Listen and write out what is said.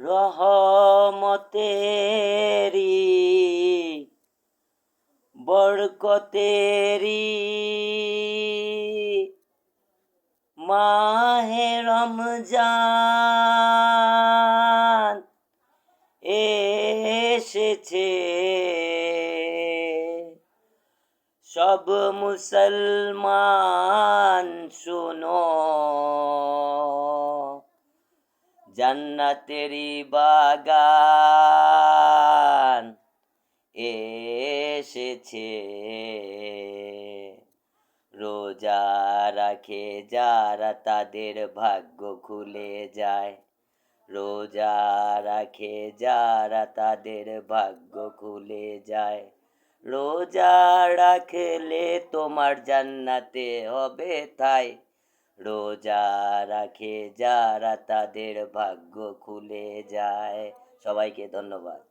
রহমতেরি বরকতেরি মাহে রমজান এসেছে। সব মুসলমান শোনো, জান্নাতেরি বাগান এসেছে। রোজা রাখে যারা তাদের ভাগ্য খুলে যায়। রোজা রাখে যারা তাদের ভাগ্য খুলে যায়। রোজা রাখলে তোমার জান্নাতে হবে ঠাঁই। রোজা রাখে যারা তাদের ভাগ্য খুলে যায়। সবাইকে ধন্যবাদ।